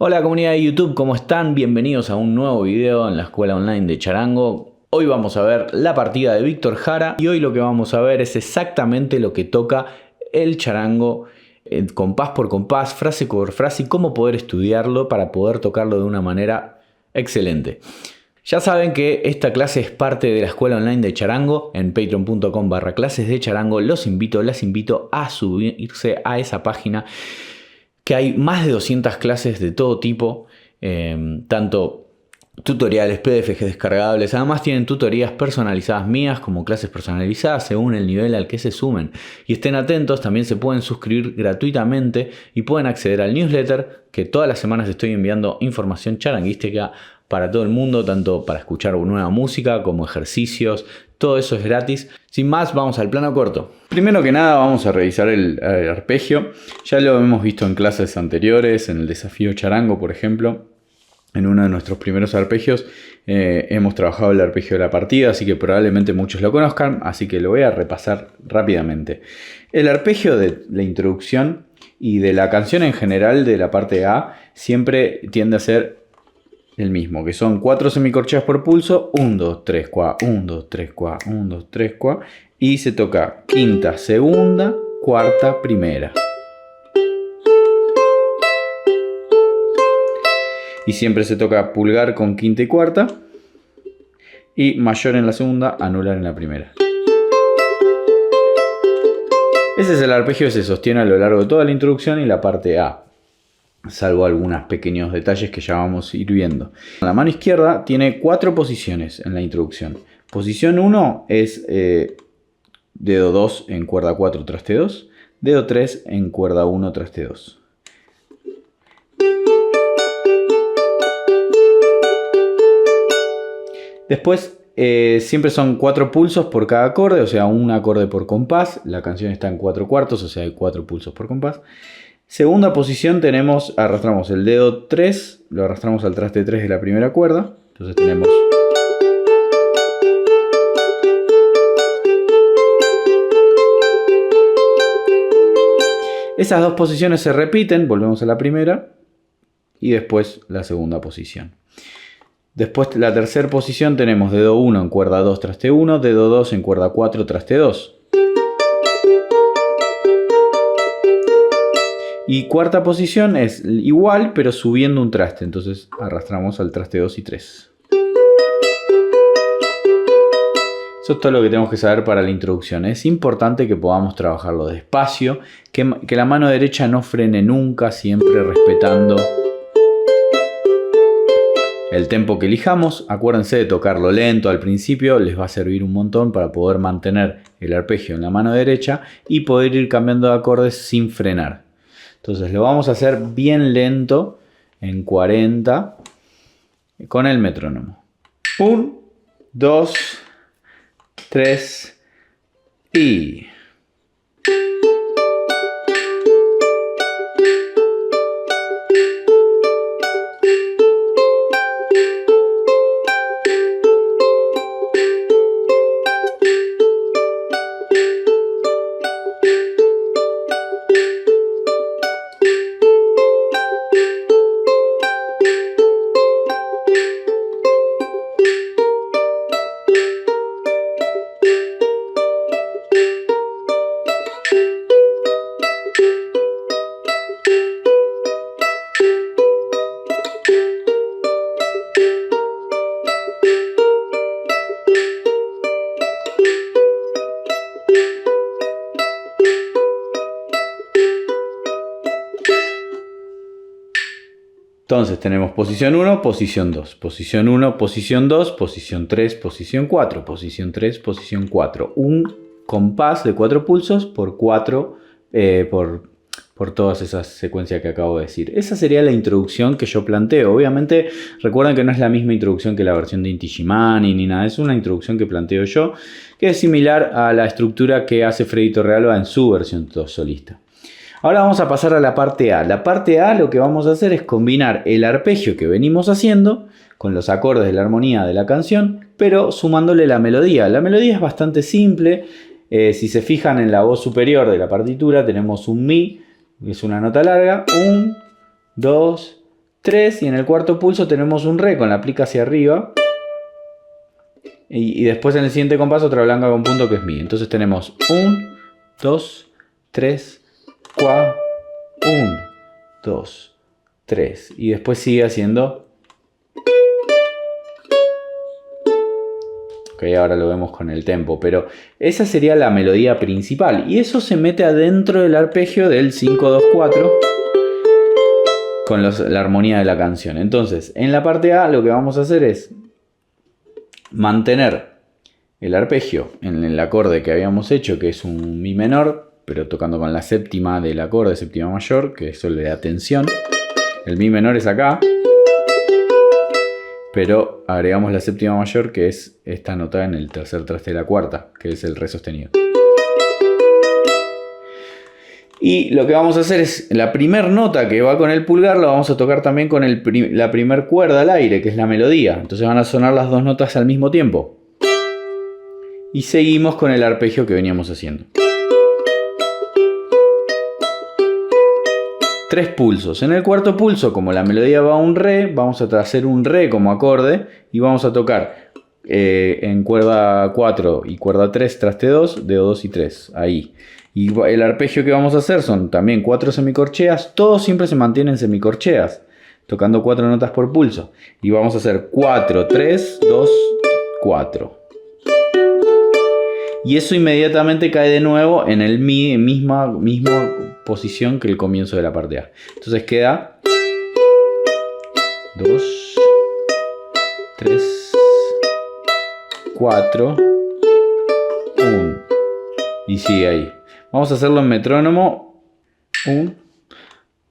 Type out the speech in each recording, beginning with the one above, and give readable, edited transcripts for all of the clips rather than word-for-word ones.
Hola comunidad de YouTube, ¿cómo están? Bienvenidos a un nuevo video en la escuela online de charango. Hoy vamos a ver la partida de Víctor Jara y hoy lo que vamos a ver es exactamente lo que toca el charango, compás por compás, frase por frase y cómo poder estudiarlo para poder tocarlo de una manera excelente. Ya saben que esta clase es parte de la escuela online de charango en patreon.com/clases de charango. Las invito a subirse a esa página, que hay más de 200 clases de todo tipo, tanto tutoriales, PDFs descargables. Además tienen tutorías personalizadas mías como clases personalizadas según el nivel al que se sumen. Y estén atentos, también se pueden suscribir gratuitamente y pueden acceder al newsletter, que todas las semanas estoy enviando información charanguística para todo el mundo, tanto para escuchar nueva música como ejercicios. Todo eso es gratis. Sin más, vamos al plano corto. Primero que nada vamos a revisar el arpegio. Ya lo hemos visto en clases anteriores, en el desafío charango, por ejemplo. En uno de nuestros primeros arpegios hemos trabajado el arpegio de la partida, así que probablemente muchos lo conozcan, así que lo voy a repasar rápidamente. El arpegio de la introducción y de la canción en general de la parte A siempre tiende a ser el mismo, que son 4 semicorcheas por pulso, 1, 2, 3, cuá, 1, 2, 3, cuá, 1, 2, 3, cuá, y se toca quinta, segunda, cuarta, primera. Y siempre se toca pulgar con quinta y cuarta, y mayor en la segunda, anular en la primera. Ese es el arpegio que se sostiene a lo largo de toda la introducción y la parte A, salvo algunos pequeños detalles que ya vamos a ir viendo. La mano izquierda tiene 4 posiciones en la introducción. Posición 1 es dedo 2 en cuerda 4 traste 2, dedo 3 en cuerda 1 traste 2. Después siempre son 4 pulsos por cada acorde, o sea, un acorde por compás. La canción está en 4 cuartos, o sea, hay 4 pulsos por compás. Segunda posición tenemos, arrastramos el dedo 3, lo arrastramos al traste 3 de la primera cuerda. Entonces tenemos... Esas dos posiciones se repiten, volvemos a la primera y después la segunda posición. Después la tercera posición tenemos dedo 1 en cuerda 2 traste 1, dedo 2 en cuerda 4 traste 2. Y cuarta posición es igual, pero subiendo un traste. Entonces arrastramos al traste 2 y 3. Eso es todo lo que tenemos que saber para la introducción. Es importante que podamos trabajarlo despacio, que la mano derecha no frene nunca, siempre respetando el tempo que elijamos. Acuérdense de tocarlo lento al principio, les va a servir un montón para poder mantener el arpegio en la mano derecha y poder ir cambiando de acordes sin frenar. Entonces lo vamos a hacer bien lento en 40 con el metrónomo. 1, 2, 3 y... Entonces tenemos posición 1, posición 2, posición 1, posición 2, posición 3, posición 4, posición 3, posición 4. Un compás de 4 pulsos por 4, por todas esas secuencias que acabo de decir. Esa sería la introducción que yo planteo. Obviamente recuerden que no es la misma introducción que la versión de Inti Illimani ni nada. Es una introducción que planteo yo, que es similar a la estructura que hace Freddy Torrealba en su versión solista. Ahora vamos a pasar a la parte A. La parte A lo que vamos a hacer es combinar el arpegio que venimos haciendo con los acordes de la armonía de la canción, pero sumándole la melodía. La melodía es bastante simple. Si se fijan en la voz superior de la partitura tenemos un Mi, que es una nota larga. 1, 2, 3 y en el cuarto pulso tenemos un re con la plica hacia arriba. Y después en el siguiente compás otra blanca con punto que es mi. Entonces tenemos 1, 2, 3, 4, 1, 2, 3. Y después sigue haciendo. Ok, ahora lo vemos con el tempo, pero esa sería la melodía principal. Y eso se mete adentro del arpegio del 5, 2, 4 con la armonía de la canción. Entonces, en la parte A lo que vamos a hacer es mantener el arpegio en el acorde que habíamos hecho, que es un mi menor, pero tocando con la séptima del acorde, séptima mayor, que eso le da tensión. El mi menor es acá, pero agregamos la séptima mayor, que es esta nota en el tercer traste de la cuarta, que es el re sostenido. Y lo que vamos a hacer es, la primera nota que va con el pulgar, la vamos a tocar también con la primera cuerda al aire, que es la melodía. Entonces van a sonar las dos notas al mismo tiempo. Y seguimos con el arpegio que veníamos haciendo. 3 pulsos. En el cuarto pulso, como la melodía va a un re, vamos a hacer un re como acorde y vamos a tocar en cuerda 4 y cuerda 3, traste 2, dedo 2 y 3. Ahí. Y el arpegio que vamos a hacer son también 4 semicorcheas. Todos siempre se mantienen semicorcheas, tocando 4 notas por pulso. Y vamos a hacer 4, 3, 2, 4. Y eso inmediatamente cae de nuevo en el mi, misma posición que el comienzo de la parte A. Entonces queda 2, 3, 4, 1. Y sigue ahí. Vamos a hacerlo en metrónomo. 1,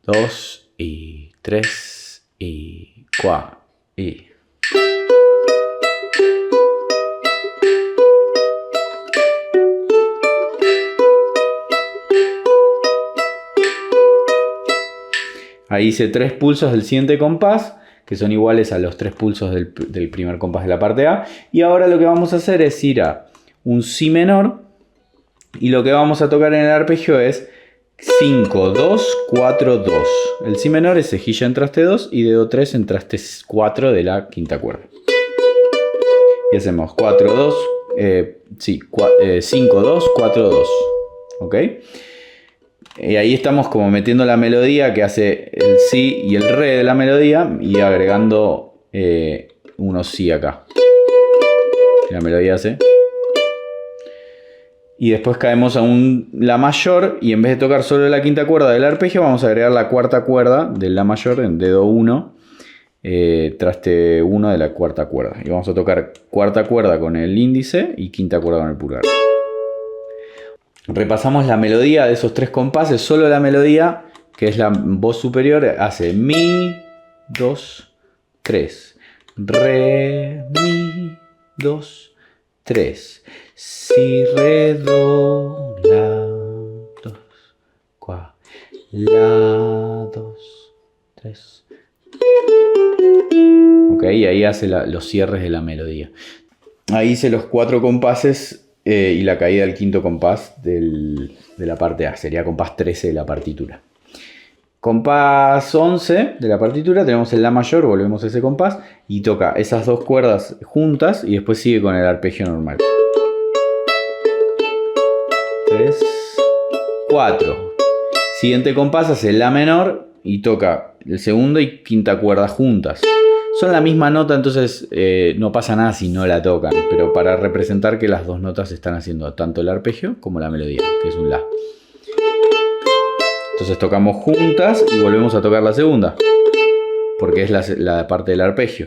2 y 3 y 4 y... Ahí hice 3 pulsos del siguiente compás, que son iguales a los 3 pulsos del primer compás de la parte A. Y ahora lo que vamos a hacer es ir a un si menor. Y lo que vamos a tocar en el arpegio es 5, 2, 4, 2. El si menor es cejilla en traste 2 y dedo 3 en traste 4 de la quinta cuerda. Y hacemos 4, 2, 5, 2, 4, 2. ¿Ok? Y ahí estamos como metiendo la melodía que hace el si y el re de la melodía y agregando unos si acá. La melodía hace... Y después caemos a un la mayor y en vez de tocar solo la quinta cuerda del arpegio vamos a agregar la cuarta cuerda de la mayor en dedo 1, traste 1 de la cuarta cuerda. Y vamos a tocar cuarta cuerda con el índice y quinta cuerda con el pulgar. Repasamos la melodía de esos 3 compases, solo la melodía, que es la voz superior, hace mi, 2, 3, re, mi, 2, 3, si, re, do, la, 2, 4, la, 2, 3. Ok, y ahí hace los cierres de la melodía. Ahí hice los 4 compases y la caída del quinto compás de la parte A. Sería compás 13 de la partitura. Compás 11 de la partitura, tenemos el la mayor, volvemos a ese compás y toca esas 2 cuerdas juntas y después sigue con el arpegio normal. 3, 4. Siguiente compás hace la menor y toca el segundo y quinta cuerda juntas. Son la misma nota, entonces no pasa nada si no la tocan, pero para representar que las dos notas están haciendo tanto el arpegio como la melodía, que es un la. Entonces tocamos juntas y volvemos a tocar la segunda, porque es la parte del arpegio.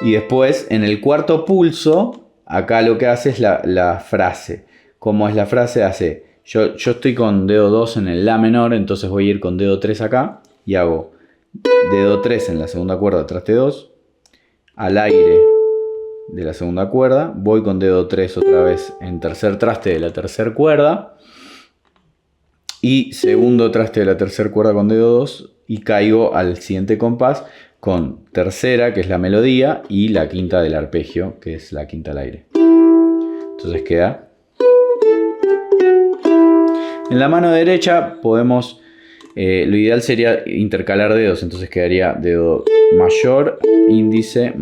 Y después, en el cuarto pulso, acá lo que hace es la frase. ¿Cómo es la frase? Hace... Yo estoy con dedo 2 en el la menor, entonces voy a ir con dedo 3 acá y hago dedo 3 en la segunda cuerda, traste 2, al aire de la segunda cuerda, voy con dedo 3 otra vez en tercer traste de la tercera cuerda y segundo traste de la tercera cuerda con dedo 2 y caigo al siguiente compás con tercera, que es la melodía, y la quinta del arpegio, que es la quinta al aire. Entonces queda... En la mano derecha podemos Lo ideal sería intercalar dedos, entonces quedaría dedo mayor, índice, y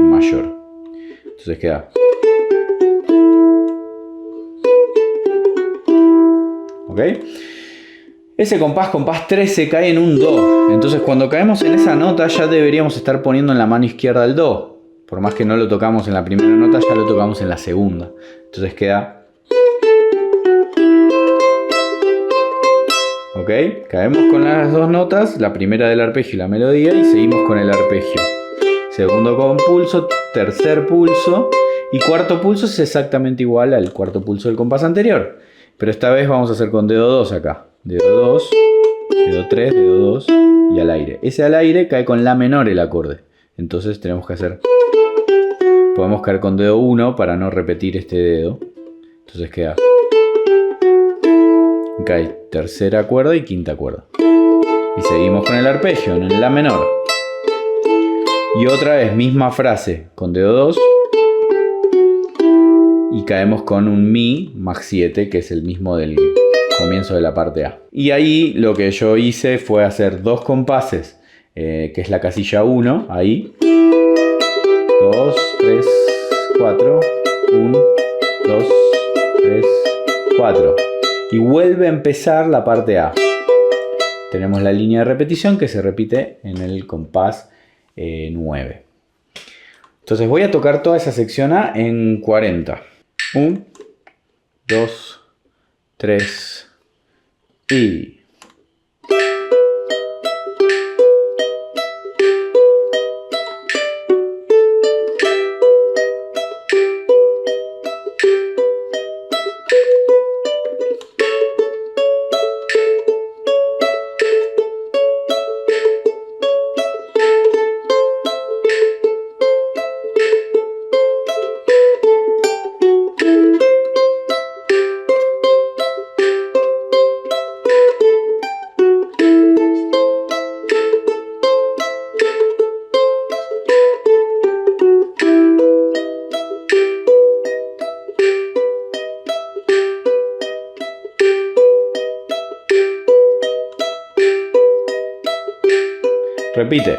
mayor. Entonces queda. ¿Ok? Ese compás 13 cae en un Do. Entonces cuando caemos en esa nota ya deberíamos estar poniendo en la mano izquierda el Do. Por más que no lo tocamos en la primera nota, ya lo tocamos en la segunda. Entonces queda. ¿Ok? Caemos con las dos notas, la primera del arpegio y la melodía, y seguimos con el arpegio. Segundo pulso, tercer pulso y cuarto pulso es exactamente igual al cuarto pulso del compás anterior. Pero esta vez vamos a hacer con dedo 2 acá. Dedo 2, dedo 3, dedo 2 y al aire. Ese al aire cae con la menor el acorde. Entonces tenemos que hacer. Podemos caer con dedo 1 para no repetir este dedo. Entonces queda. Cae tercera cuerda y quinta cuerda. Y seguimos con el arpegio en la menor. Y otra vez, misma frase, con dedo 2. Y caemos con un Mi más 7, que es el mismo del comienzo de la parte A. Y ahí lo que yo hice fue hacer dos compases, que es la casilla 1, ahí. 2, 3, 4, 1, 2, 3, 4. Y vuelve a empezar la parte A. Tenemos la línea de repetición que se repite en el compás 9. Entonces voy a tocar toda esa sección A en 40. 1, 2, 3 y... Repite.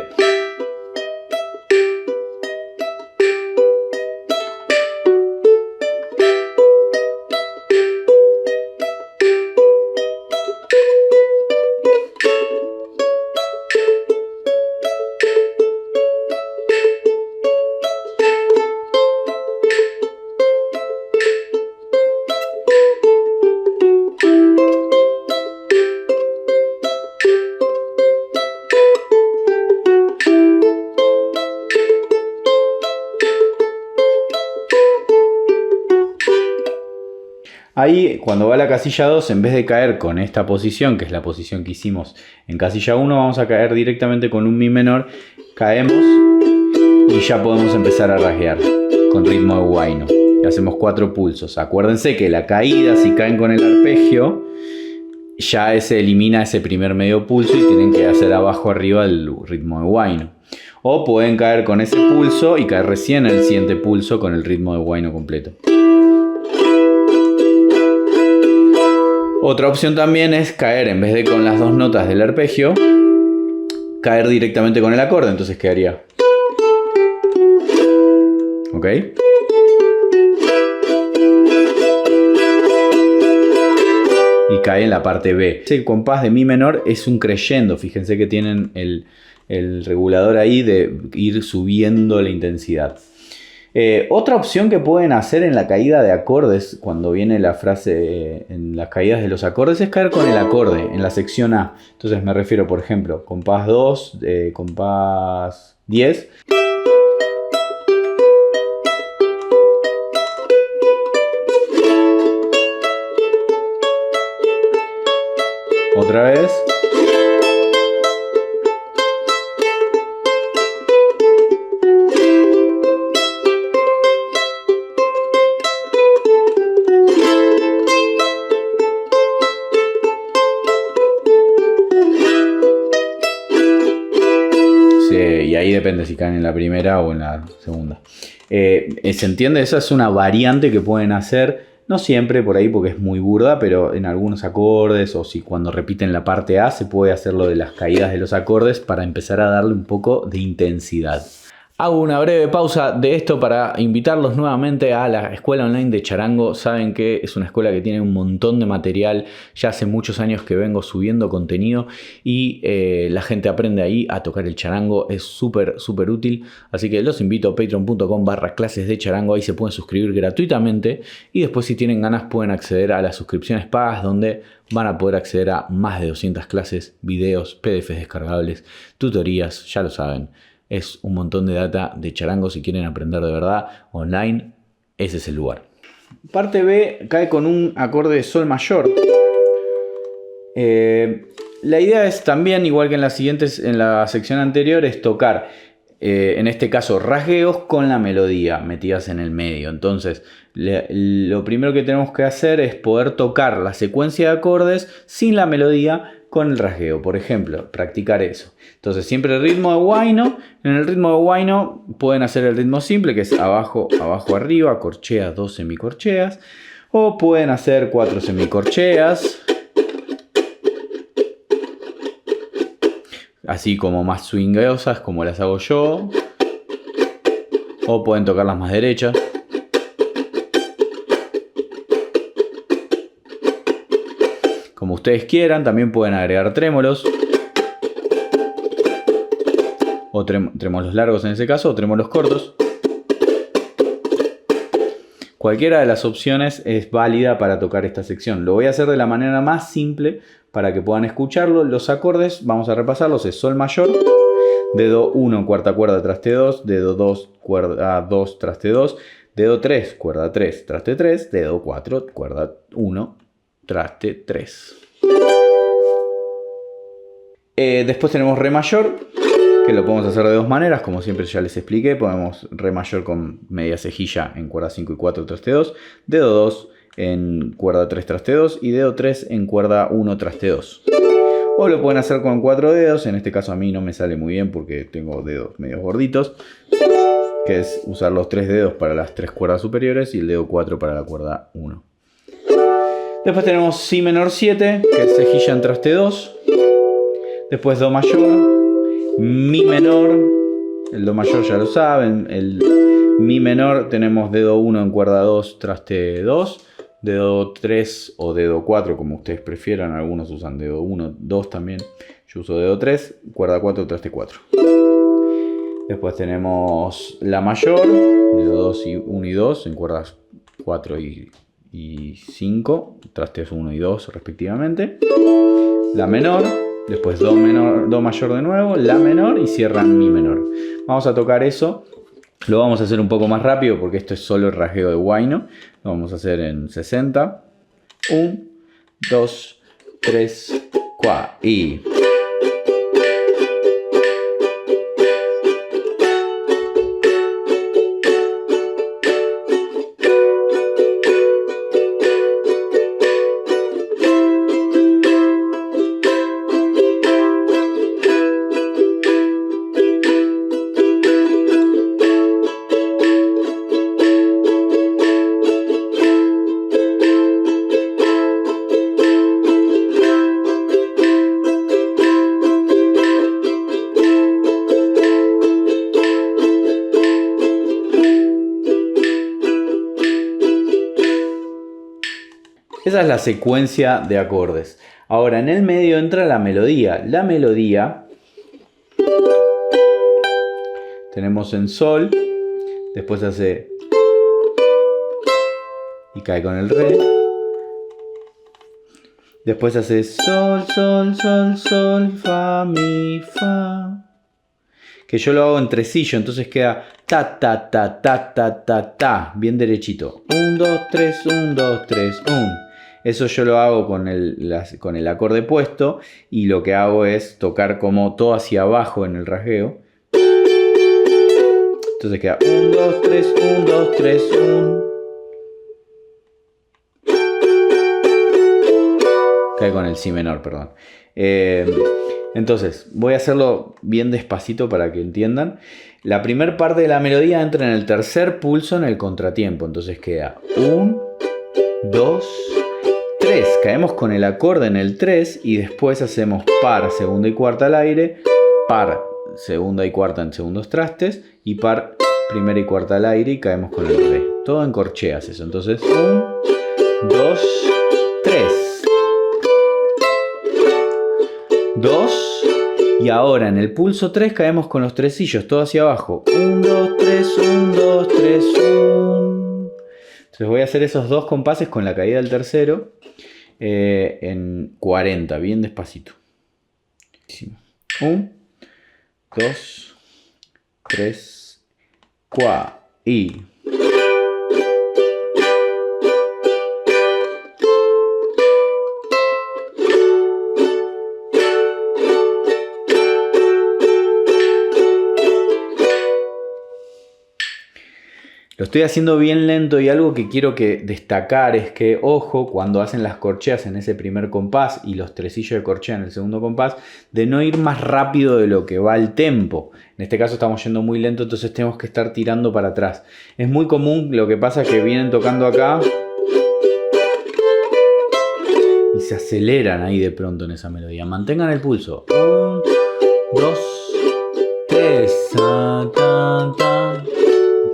Ahí, cuando va a la casilla 2, en vez de caer con esta posición, que es la posición que hicimos en casilla 1, vamos a caer directamente con un Mi menor. Caemos y ya podemos empezar a rasguear con ritmo de huayno. Y hacemos 4 pulsos. Acuérdense que la caída, si caen con el arpegio, ya se elimina ese primer medio pulso y tienen que hacer abajo arriba el ritmo de huayno. O pueden caer con ese pulso y caer recién el siguiente pulso con el ritmo de huayno completo. Otra opción también es caer, en vez de con las dos notas del arpegio, caer directamente con el acorde. Entonces quedaría. ¿Ok? Y cae en la parte B. El compás de Mi menor es un creyendo. Fíjense que tienen el regulador ahí de ir subiendo la intensidad. Otra opción que pueden hacer en la caída de acordes, cuando viene la frase en las caídas de los acordes, es caer con el acorde en la sección A. Entonces me refiero, por ejemplo, compás 2, compás 10. Otra vez. Y ahí depende si caen en la primera o en la segunda. ¿Se entiende? Esa es una variante que pueden hacer No siempre por ahí porque es muy burda, pero en algunos acordes o si cuando repiten la parte A se puede hacer lo de las caídas de los acordes para empezar a darle un poco de intensidad. Hago una breve pausa de esto para invitarlos nuevamente a la escuela online de charango. Saben que es una escuela que tiene un montón de material. Ya hace muchos años que vengo subiendo contenido y la gente aprende ahí a tocar el charango. Es súper útil. Así que los invito a patreon.com/clases de charango. Ahí se pueden suscribir gratuitamente. Y después si tienen ganas pueden acceder a las suscripciones pagas donde van a poder acceder a más de 200 clases, videos, PDFs descargables, tutorías, ya lo saben. Es un montón de data de charango si quieren aprender de verdad online. Ese es el lugar. Parte B cae con un acorde de sol mayor. La idea es también, igual que en la sección anterior, es tocar, en este caso, rasgueos con la melodía metidas en el medio. Entonces, lo primero que tenemos que hacer es poder tocar la secuencia de acordes sin la melodía con el rasgueo. Por ejemplo, practicar eso. Entonces, siempre el ritmo de huayno. En el ritmo de huayno pueden hacer el ritmo simple, que es abajo, abajo, arriba, corcheas, 2 semicorcheas. O pueden hacer 4 semicorcheas. Así como más swingueosas, como las hago yo. O pueden tocarlas más derechas. Como ustedes quieran, también pueden agregar trémolos. O trémolos largos en ese caso, o trémolos cortos. Cualquiera de las opciones es válida para tocar esta sección. Lo voy a hacer de la manera más simple para que puedan escucharlo. Los acordes, vamos a repasarlos, es sol mayor, dedo 1 cuarta cuerda traste 2, dedo 2 cuerda 2 traste 2, dedo 3 cuerda 3 traste 3, dedo 4 cuerda 1 traste 3. Después tenemos re mayor, que lo podemos hacer de dos maneras, como siempre ya les expliqué. Podemos re mayor con media cejilla en cuerda 5 y 4 traste 2, dedo 2 en cuerda 3 traste 2 y dedo 3 en cuerda 1 traste 2. O lo pueden hacer con 4 dedos, en este caso a mí no me sale muy bien porque tengo dedos medio gorditos, que es usar los 3 dedos para las 3 cuerdas superiores y el dedo 4 para la cuerda 1. Después tenemos si menor 7, que es cejilla en traste 2. Después do mayor, mi menor, el do mayor ya lo saben, el mi menor tenemos dedo 1 en cuerda 2 traste 2, dedo 3 o dedo 4 como ustedes prefieran, algunos usan dedo 1, 2 también, yo uso dedo 3, cuerda 4 traste 4. Después tenemos la mayor, dedo 2 y 1 y 2 en cuerdas 4 y 5, trastes 1 y 2 respectivamente. La menor, después do mayor de nuevo, la menor y cierran mi menor. Vamos a tocar eso. Lo vamos a hacer un poco más rápido porque esto es solo el rasgueo de huayno. Lo vamos a hacer en 60. 1, 2, 3, 4 y... Esa es la secuencia de acordes. Ahora en el medio entra la melodía. La melodía tenemos en sol, después hace y cae con el re. Después hace sol, sol, sol, sol, fa, mi, fa. Que yo lo hago en tresillo, entonces queda ta, ta, ta, ta, ta, ta, ta, bien derechito. 1, 2, 3, 1, 2, 3, 1. Eso yo lo hago con el acorde puesto y lo que hago es tocar como todo hacia abajo en el rasgueo. Entonces queda 1, 2, 3, 1, 2, 3, 1. Cae con el si menor, perdón. Entonces, voy a hacerlo bien despacito para que entiendan. La primera parte de la melodía entra en el tercer pulso en el contratiempo. Entonces queda 1, 2, 3. Caemos con el acorde en el 3 y después hacemos par, segunda y cuarta al aire, par, segunda y cuarta en segundos trastes y par, primera y cuarta al aire y caemos con el re. Todo en corcheas eso. Entonces 1, 2, 3. 2. Y ahora en el pulso 3 caemos con los tresillos, todo hacia abajo. 1, 2, 3, 1, 2, 3, 1. Entonces voy a hacer esos dos compases con la caída del tercero en 40, bien despacito. 1, 2, 3, 4 y... Lo estoy haciendo bien lento y algo que quiero destacar es que, ojo, cuando hacen las corcheas en ese primer compás y los tresillos de corchea en el segundo compás, de no ir más rápido de lo que va el tempo. En este caso estamos yendo muy lento, entonces tenemos que estar tirando para atrás. Es muy común, lo que pasa es que vienen tocando acá y se aceleran ahí de pronto en esa melodía. Mantengan el pulso. 1, 2, 3, ta, ta, ta.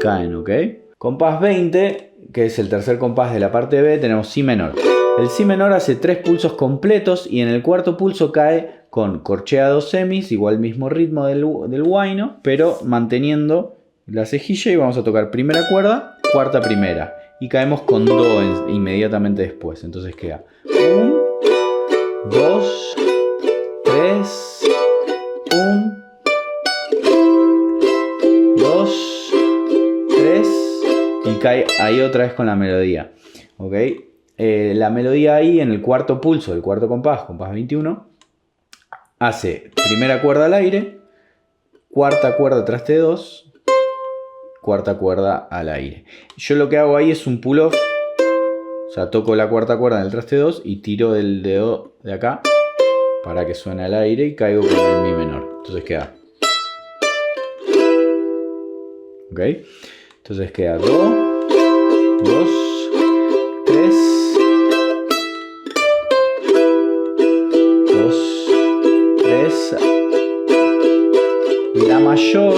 Caen, ¿ok? Compás 20, que es el tercer compás de la parte B, tenemos Si menor. El Si menor hace 3 pulsos completos y en el cuarto pulso cae con corchea 2 semis, igual mismo ritmo del huayno, pero manteniendo la cejilla y vamos a tocar primera cuerda, cuarta primera. Y caemos con Do inmediatamente después. Entonces queda 1, 2, 3, 1, 2, 3 y cae ahí otra vez con la melodía. ¿Ok? La melodía ahí en el cuarto pulso del cuarto compás, compás 21, hace primera cuerda al aire, cuarta cuerda traste 2, cuarta cuerda al aire. Yo lo que hago ahí es un pull off, o sea, toco la cuarta cuerda en el traste 2 y tiro del dedo de acá para que suene al aire y caigo con el Mi menor. Entonces queda. ¿Ok? Entonces queda Do, 2, 3, 2, 3, La mayor,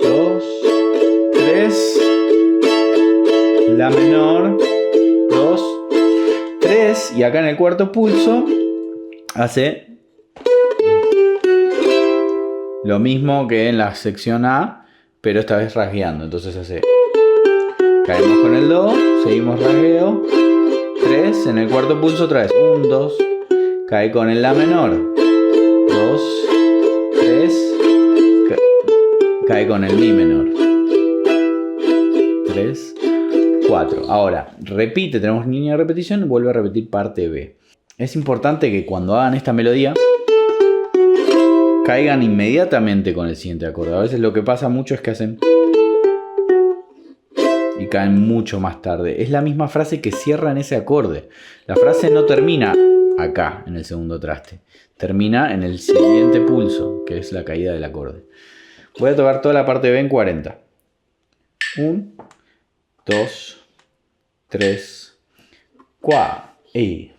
2, 3, La menor, 2, 3 y acá en el cuarto pulso hace lo mismo que en la sección A, pero esta vez rasgueando. Entonces hace, caemos con el Do, seguimos rasgueo, 3, en el cuarto pulso otra vez, 1, 2, cae con el La menor, 2, 3, cae con el Mi menor, 3, 4. Ahora, repite, tenemos línea de repetición, vuelve a repetir parte B. Es importante que cuando hagan esta melodía caigan inmediatamente con el siguiente acorde. A veces lo que pasa mucho es que hacen y caen mucho más tarde. Es la misma frase que cierra en ese acorde. La frase no termina acá en el segundo traste, termina en el siguiente pulso, que es la caída del acorde. Voy a tocar toda la parte B en 40. 1, 2, 3, 4 y...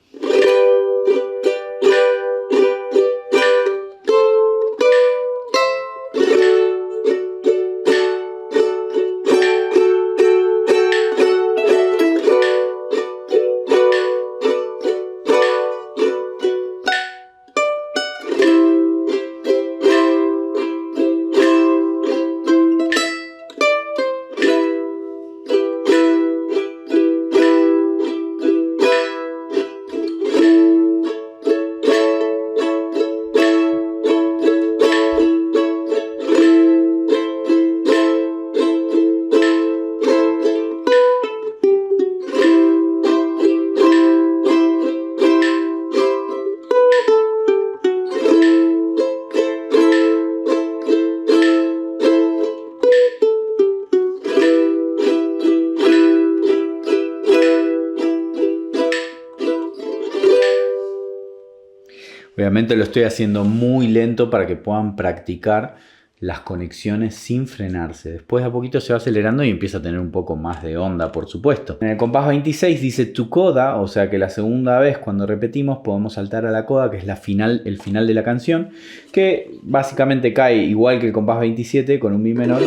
Obviamente lo estoy haciendo muy lento para que puedan practicar las conexiones sin frenarse. Después de a poquito se va acelerando y empieza a tener un poco más de onda, por supuesto. En el compás 26 dice tu coda, o sea que la segunda vez cuando repetimos podemos saltar a la coda, que es el final de la canción, que básicamente cae igual que el compás 27 con un mi menor,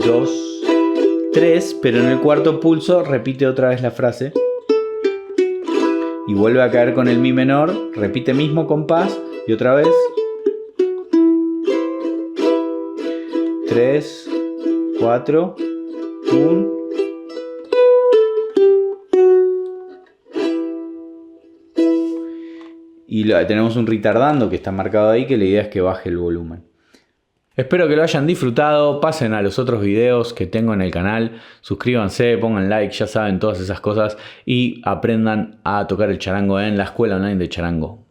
2, 3, pero en el cuarto pulso repite otra vez la frase y vuelve a caer con el mi menor, repite mismo compás y otra vez 3, 4, 1. Y tenemos un retardando que está marcado ahí, que la idea es que baje el volumen. Espero que lo hayan disfrutado, pasen a los otros videos que tengo en el canal, suscríbanse, pongan like, ya saben todas esas cosas y aprendan a tocar el charango en la Escuela Online de Charango.